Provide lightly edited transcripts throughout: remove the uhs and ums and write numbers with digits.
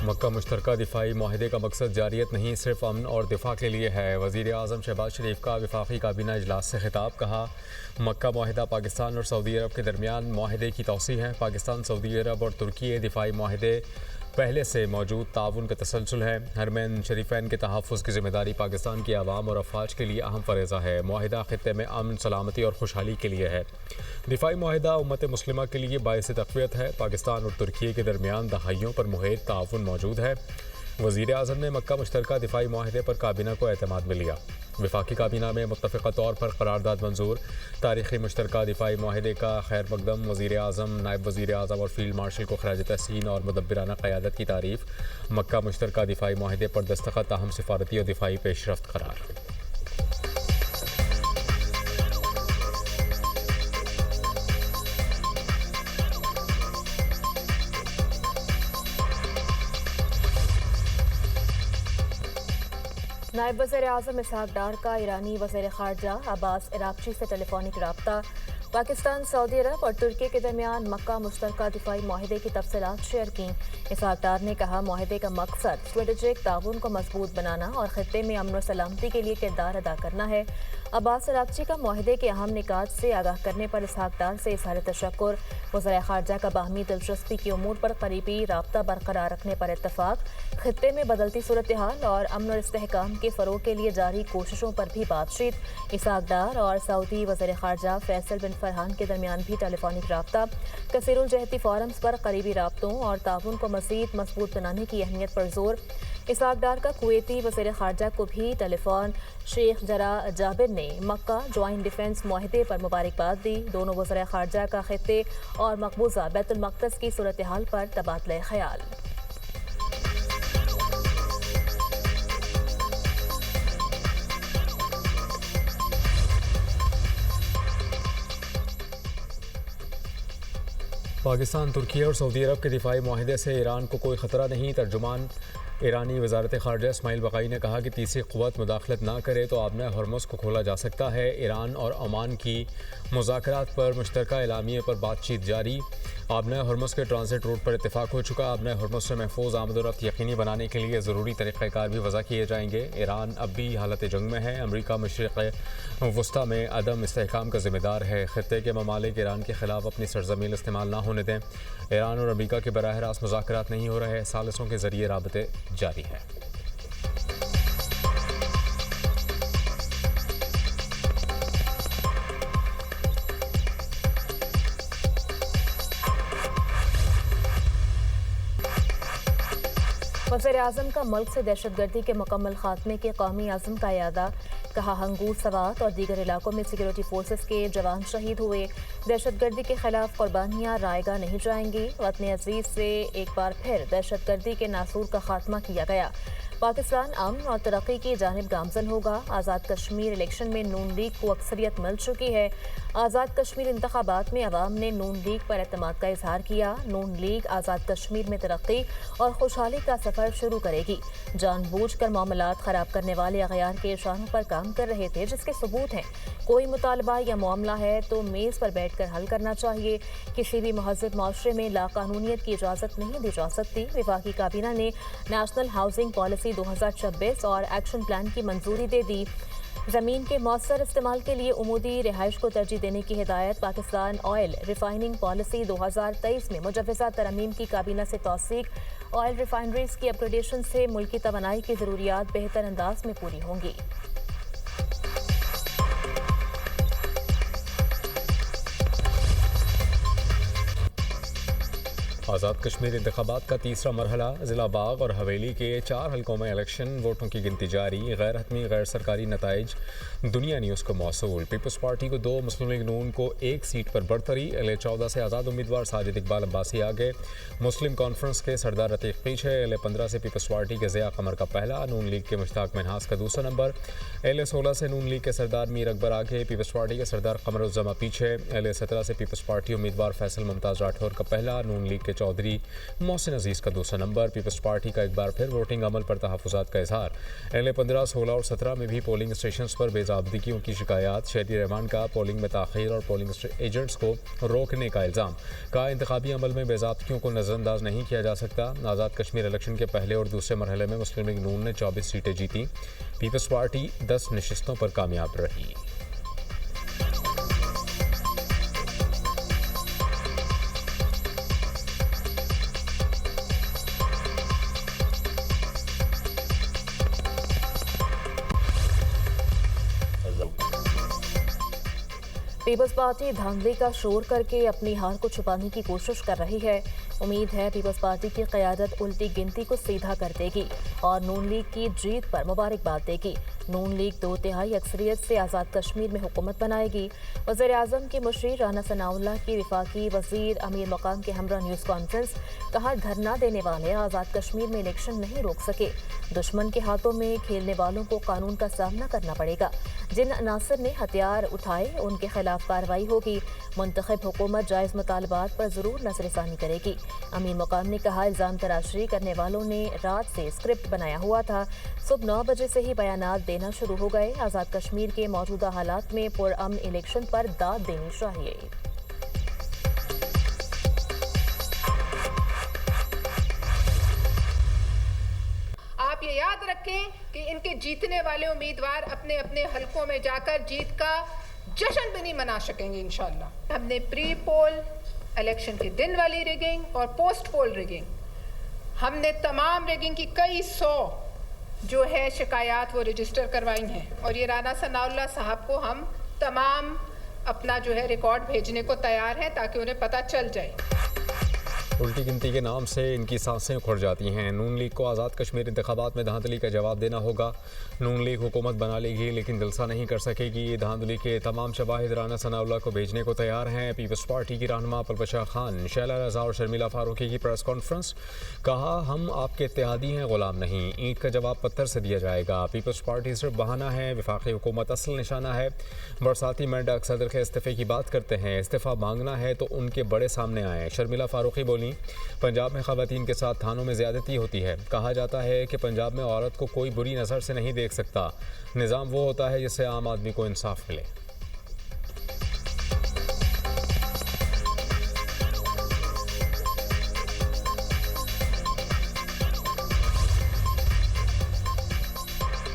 मक्का मुश्तरका दिफाई माहिदे का मकसद जारियत नहीं सिर्फ अमन और दिफा के लिए है। वज़ीर आज़म शहबाज शरीफ का वफाकी काबीना इजलास से खिताब। कहा, मक्का माहिदा पाकिस्तान और सऊदी अरब के दरमियान माहिदे की तौसीह है। पाकिस्तान, सऊदी अरब और तुर्की दिफाई माहिदे पहले से मौजूद ताउन का तसलसल है। हरमैन शरीफैन के तहफ़्फ़ुज़ की ज़िम्मेदारी पाकिस्तान की आवाम और अफवाज के लिए अहम फ़रीज़ा है। माहिदा ख़ित्ते में अमन, सलामती और खुशहाली के लिए है। दिफाई माहिदा उम्मत मुस्लिमा के लिए बाइस तक़वियत है। पाकिस्तान और तुर्की के दरमियान दहाइयों पर मुहित ताउन मौजूद है। वज़ीर आज़म ने मक्का मुश्तरका दिफाई माहिदे पर काबीना को एतमाद में लिया। वफाकी काबीना में मुत्तफ़िक़ा तौर पर करारदाद मंजूर। तारीख़ी मुश्तरका दिफाई माहिदे का खैर मकदम। वज़ीर आज़म, नायब वज़ीर आज़म और फ़ील्ड मार्शल को ख़राज तहसीन और मुदब्बिराना क़यादत की तारीफ़। मक्का मुश्तरका दिफाई माहिदे पर दस्तखत अहम सिफारती और दिफाई पेशरफ्त करार। नायब वज़ीर-ए-आज़म इसहाक़ डार का ईरानी वज़ीर ख़ारजा अब्बास अराग़ची से टेलीफोनिक रब्ता। पाकिस्तान, सऊदी अरब और तुर्की के दरमियान मक्का मुश्तरका दिफाई माहिदे की तफसीलात शेयर की। इसहाक़ डार ने कहा, माहिदे का मकसद स्ट्रेटेजिक ताउन को मजबूत बनाना और ख़ित्ते में अमन और सलामती के लिए किरदार अदा करना है। अब्बास अराग़ची का माहिदे के अहम निकात से आगाह करने पर इसहाक़ डार से इज़हार तशक्कुर। वज़ीर ख़ारजा का बाहमी दिलचस्पी के उमूर पर करीबी राब्ता बरकरार रखने पर इत्तफ़ाक़। ख़ित्ते में बदलती सूरत हाल और अमन और इस्तेहकाम के फ़रोग़ के लिए जारी कोशिशों पर भी बातचीत। इसहाक़ डार और सऊदी वज़ीर ख़ारजा फैसल बिन फरहान के दरमियान भी टेलीफोनिक रब्ता। कसीरुल जहती फोरम्स पर करीबी राब्तों और ताउन को मज़ीद मजबूत बनाने की अहमियत पर जोर। इसहाक़ डार का कुवैती वज़ीर ख़ारजा को भी टेलीफोन। शेख जरा जाबिर ने मक्का जॉइंट डिफेंस माहिदे पर मुबारकबाद दी। दोनों वज़ीर ख़ारजा का ख़ित्ते और मकबूजा बैतुल मक़दस की सूरत हाल पर तबादला ख्याल। पाकिस्तान, तुर्की और सऊदी अरब के दिफाई माहिदे से ईरान को कोई ख़तरा नहीं। तर्जुमान ईरानी वज़ारत ख़ारजा इस्माइल बक़ाई ने कहा कि तीसरी क़ुव्वत मुदाखलत ना करे तो आबना हरमुज़ को खोला जा सकता है। ईरान और ओमान की मुज़ाकरात पर मुश्तरका एलामिये पर बातचीत जारी। आबना हरमुज़ के ट्रांजिट रूट पर इत्तेफाक हो चुका। आबना हरमुज़ से महफूज आमद-ओ-रफ्त यकीनी बनाने के लिए ज़रूरी तरीक़ाकार भी वज़ा किए जाएंगे। ईरान अब भी हालत जंग में है। अमरीका मशरिक़ वस्ता में अदम इस्तेहकाम का ज़िम्मेदार है। ख़ित्ते के ममालिक ईरान के ख़िलाफ़ अपनी सरज़मीन इस्तेमाल ना होने दें। ईरान और अमरीका के बराह रास्त मुज़ाकरात नहीं हो रहे, सालिसों के ज़रिए राबते जारी है। वज़ीर-ए-आज़म का मुल्क से दहशतगर्दी के मुकम्मल खात्मे के कौमी आज़म का यादा। कहा, हंगूर, सवात और दीगर इलाकों में सिक्योरिटी फोर्सेस के जवान शहीद हुए। दहशतगर्दी के खिलाफ कुर्बानियाँ रायगा नहीं जाएंगी। वतन अजीज से एक बार फिर दहशतगर्दी के नासूर का खात्मा किया गया। पाकिस्तान अमन और तरक्की की जानिब गामजन होगा। आज़ाद कश्मीर इलेक्शन में नून लीग को अक्सरियत मिल चुकी है। आज़ाद कश्मीर इंतखाबात में अवाम ने नून लीग पर एतमाद का इजहार किया। नून लीग आज़ाद कश्मीर में तरक्की और खुशहाली का सफ़र शुरू करेगी। जानबूझकर मामलात ख़राब करने वाले अगयार के इशारों पर काम कर रहे थे, जिसके सबूत हैं। कोई मुतालबा या मामला है तो मेज़ पर बैठ कर हल करना चाहिए। किसी भी महज़ब माशरे में लाकानूनियत की इजाज़त नहीं दी जा सकती। वफाकी काबीना ने नेशनल हाउसिंग पॉलिसी 2026 और एक्शन प्लान की मंजूरी दे दी। ज़मीन के मौसर इस्तेमाल के लिए उमूदी रिहाइश को तरजीह देने की हिदायत। पाकिस्तान ऑयल रिफाइनिंग पॉलिसी 2023 में मुजव्वज़ा तरमीम की काबीना से तौसीक। ऑयल रिफाइनरीज की अपग्रेडेशन से मुल्की तवानाई की ज़रूरियात बेहतर अंदाज में पूरी होंगी। आज़ाद कश्मीर इंतखाबात का तीसरा मरहला। ज़िला बाग और हवेली के 4 हलकों में इलेक्शन वोटों की गिनती जारी। गैर हतमी गैर सरकारी नताइज दुनिया न्यूज़ को मौसूल। पीपल्स पार्टी को 2, मुस्लिम लीग नून को 1 सीट पर बढ़तरी। LA-14 से आज़ाद उम्मीदवार साजिद इकबाल अब्बासी आगे। मुस्लिम कॉन्फ्रेंस के सरदार रतीक पीछे। LA-15 से पीपल्स पार्टी के ज़िया कमर का पहला, नून लीग के मुश्ताक मिन्हास का दूसरा नंबर। LA-16 से नून लीग के सरदार मीर अकबर आगे। पीपल्स पार्टी के सरदार कमरुज़्ज़मा पीछे। LA-17 से पीपल्स पार्टी उम्मीदवार फैसल मुमताज़ राठौर का पहला, नून लीग के चौधरी मोहसिन अजीज़ का दूसरा नंबर। पीपल्स पार्टी का एक बार फिर वोटिंग अमल पर तहफ़्फ़ुज़ात का इजहार। अगले 15, 16 और 17 में भी पोलिंग स्टेशन पर बेज़ाब्तिगियों की शिकायत। शहरी रहमान का पोलिंग में ताख़ीर और पोलिंग एजेंट्स को रोकने का इल्ज़ाम। कहा इंतखाबी अमल में बेज़ाब्तियों को नज़रअंदाज नहीं किया जा सकता। आज़ाद कश्मीर इलेक्शन के पहले और दूसरे मरहले में मुस्लिम लीग नून ने 24 सीटें जीती। पीपल्स पार्टी 10 नशिस्तों पर कामयाब रही। पीपल्स पार्टी धांधली का शोर करके अपनी हार को छुपाने की कोशिश कर रही है। उम्मीद है पीपल्स पार्टी की क़यादत उल्टी गिनती को सीधा कर देगी और नून लीग की जीत पर मुबारकबाद देगी। नून लीग 2/3 अक्सरियत से आज़ाद कश्मीर में हुकूमत बनाएगी। वज़ीर आज़म की मुशीर राना सनाउल्लाह की वफाकी वज़ीर अमीर मकाम के हमरा न्यूज़ कॉन्फ्रेंस। कहा धरना देने वाले आज़ाद कश्मीर में इलेक्शन नहीं रोक सके। दुश्मन के हाथों में खेलने वालों को कानून का सामना करना पड़ेगा। जिन अनासर ने हथियार उठाए उनके खिलाफ कार्रवाई होगी। मुंतखब हुकूमत जायज़ मुतालबात पर ज़रूर नज़रसानी करेगी। अमीर मकाम ने कहा इल्ज़ाम तराशरी करने वालों ने रात से स्क्रिप्ट बनाया हुआ था। सुबह 9 बजे से ही बयानात देना शुरू हो गए। आज़ाद कश्मीर के मौजूदा हालात में पुरअमन इलेक्शन पर दाद देनी चाहिए। आप ये याद रखें कि इनके जीतने वाले उम्मीदवार अपने अपने हलकों में जाकर जीत का जश्न भी नहीं मना सकेंगे इंशाल्लाह। हमने प्री पोल इलेक्शन के दिन वाली रिगिंग और पोस्ट पोल रिगिंग, हमने तमाम रिगिंग की कई 100 जो है शिकायत वो रजिस्टर करवाई हैं और ये राना सनाउल्लाह साहब को हम तमाम अपना जो है रिकॉर्ड भेजने को तैयार हैं ताकि उन्हें पता चल जाए। उल्टी गिनती के नाम से इनकी सांसें उखड़ जाती हैं। नून लीग को आज़ाद कश्मीर इंतखाबात में धांधली का जवाब देना होगा। नून लीग हुकूमत बना लेगी लेकिन जलसा नहीं कर सकेगी। धांधली के तमाम शवाहिद राना सनाउल्लाह को भेजने को तैयार हैं। पीपल्स पार्टी की रहनुमा पलबशा खान, शैला रज़ा और शर्मिला फारूकी की प्रेस कॉन्फ्रेंस। कहा हम आपके इत्तेहादी हैं, गुलाम नहीं। ईंट का जवाब पत्थर से दिया जाएगा। पीपल्स पार्टी सिर्फ बहाना है, वफाकी हुकूमत असल निशाना है। बरसाती मेंढक सदर के इस्तीफ़े की बात करते हैं। इस्तीफ़ा मांगना है तो उनके बड़े सामने आए। शर्मिला फारूकी बोली पंजाब में ख़वातीन के साथ थानों में ज़्यादती होती है। कहा जाता है कि पंजाब में औरत को कोई बुरी नज़र से नहीं देख सकता। निज़ाम वो होता है जिससे आम आदमी को इंसाफ मिले।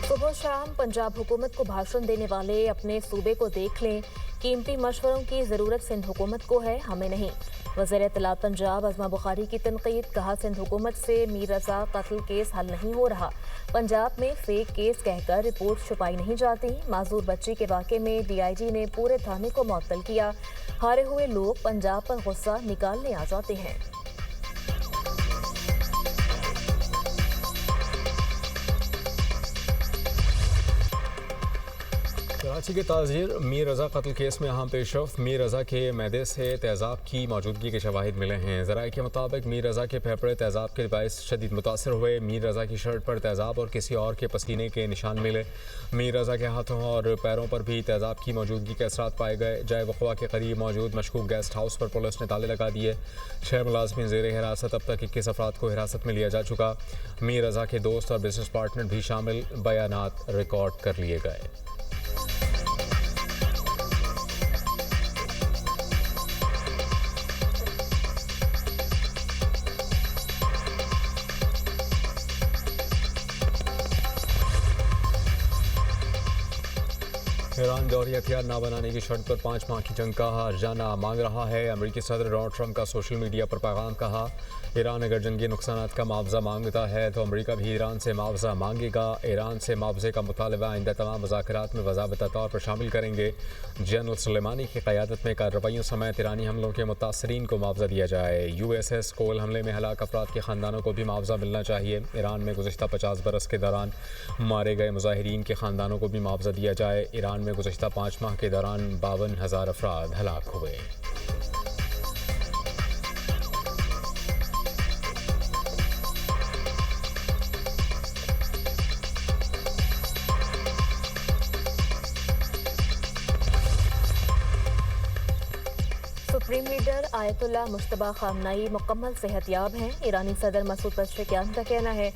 सुबह शाम पंजाब हुकूमत को भाषण देने वाले अपने सूबे को देख लें। कीमती मशवरों की ज़रूरत सिंध हुकूमत को है, हमें नहीं। वज़ीर इत्तलात पंजाब अज़मा बुखारी की तनकीद। कहा सिंध हुकूमत से मीर रज़ा कत्ल केस हल नहीं हो रहा। पंजाब में फेक केस कहकर रिपोर्ट छुपाई नहीं जाती। माजूर बच्ची के वाक़े में DIG ने पूरे थाने को मुअत्तल किया। हारे हुए लोग पंजाब पर गुस्सा निकालने आ जाते हैं। कराची के ताजिर मीर रज़ा कत्ल केस में अहम पेशरफ। मीर रज़ा के मैदे से तेज़ाब की मौजूदगी के शवाहिद मिले हैं। ज़राए के मुताबिक मीर रज़ा के फेफड़े तेज़ाब के बायस शदीद मुतासर हुए। मीर रज़ा की शर्ट पर तेज़ाब और किसी और के पसीने के निशान मिले। मीर रज़ा के हाथों और पैरों पर भी तेज़ाब की मौजूदगी के असरात पाए गए। जाए वक़वा के करीब मौजूद मशकूक गेस्ट हाउस पर पुलिस ने ताले लगा दिए। 6 मुलाज़िमीन ज़ेर हिरासत। अब तक 21 अफराद को हिरासत में लिया जा चुका। मीर रज़ा के दोस्त और बिजनेस पार्टनर भी शामिल। बयानात रिकॉर्ड कर लिए गए। ईरान जौहरी हथियार न बनाने की शर्त पर 5 माह की जंग का हर्जाना मांग रहा है। अमेरिकी सदर डोनाल्ड ट्रंप का सोशल मीडिया पर पैगाम। कहा ईरान अगर जंगी नुकसान का मुआवजा मांगता है तो अमेरिका भी ईरान से मुआवजा मांगेगा। ईरान से मुआवजे का मुतालबा आइंदा तमाम मुज़ाकरात में वज़ाबिता तौर पर शामिल करेंगे। जनरल सुलेमानी की क़यादत में कार्रवाइयों समेत ईरानी हमलों के मुतासरीन को मुआवजा दिया जाए। USS कोल हमले में हलाक अफराद के ख़ानदानों को भी मुआवजा मिलना चाहिए। ईरान में गुज़श्ता 50 बरस के दौरान मारे गए मुजाहिरीन के ख़ानदानों को भी मुआवजा दिया जाए। ईरान में गुज़श्ता 5 माह के दौरान 52,000 अफराद हलाक हुए। सुप्रीम लीडर आयतुल्ला मुश्तबा खामनाई मुकम्मल सेहतयाब हैं। ईरानी सदर मसूद पज़ेश्कियान का कहना है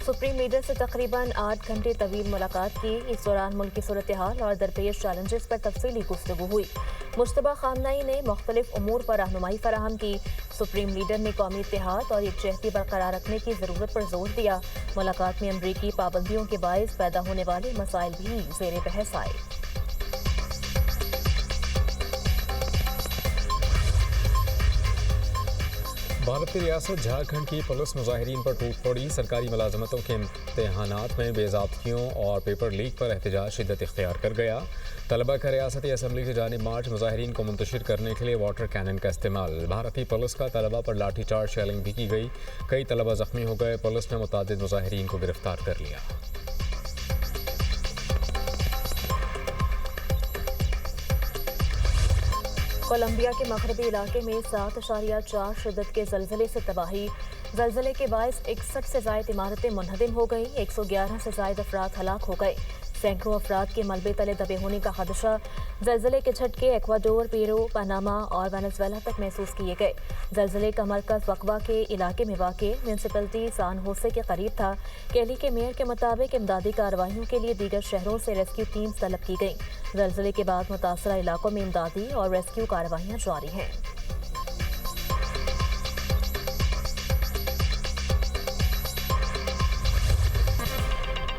सुप्रीम लीडर से तकरीबन 8 घंटे तवील मुलाकात की। इस दौरान मुल्क की सूरत हाल और दरपेश चैलेंजेस पर तफसीली गुफ्तगू हुई। मुश्तबा खामनाई ने मुख्तलिफ उमूर पर रहनुमाई फराहम की। सुप्रीम लीडर ने कौमी इत्तेहाद और यकजहती बरकरार रखने की ज़रूरत पर जोर दिया। मुलाकात में अमरीकी पाबंदियों के बायस पैदा होने वाले मसाइल भी ज़ेर बहस आए। भारत की रियासत झारखंड की पुलिस मुजाहिरीन पर टूट पड़ी। सरकारी मुलाजमतों के इम्तहानात में बेज़ाब्तियों और पेपर लीक पर एहतजाज शिद्दत इख्तियार कर गया। तलबा का रियासती असम्बली की जानिब मार्च मुजाहिरीन को मुंतशिर करने के लिए वाटर कैनन का इस्तेमाल। भारतीय पुलिस का तलबा पर लाठी चार्ज शेलिंग भी की गई। कई तलबा जख्मी हो गए। पुलिस ने मुतादिद मुजाहिरीन को गिरफ्तार कर लिया। कोलंबिया के मगरबी इलाके में 7.4 शिद्दत के जलजले से तबाही। जलजले के बायस 61 से ज़ायद इमारतें मुनहदिम हो गई। 111 से ज़ायद अफराद हलाक हो गए। सैकड़ों अफराद के मलबे तले दबे होने का खदशा। जलजले के झटके एक्वाडोर, पेरू, पनामा और वेनेजुएला तक महसूस किए गए। जलजले का मरकज वक्वा के इलाके में वाक़ म्यूनसिपलिटी सान होसे के करीब था। केली के मेयर के मुताबिक इमदादी कार्रवाइयों के लिए दीगर शहरों से रेस्क्यू टीम्स तलब की गईं। जलजले के बाद मुतासरा इलाकों में इमदादी और रेस्क्यू कार्रवाइयाँ जारी हैं।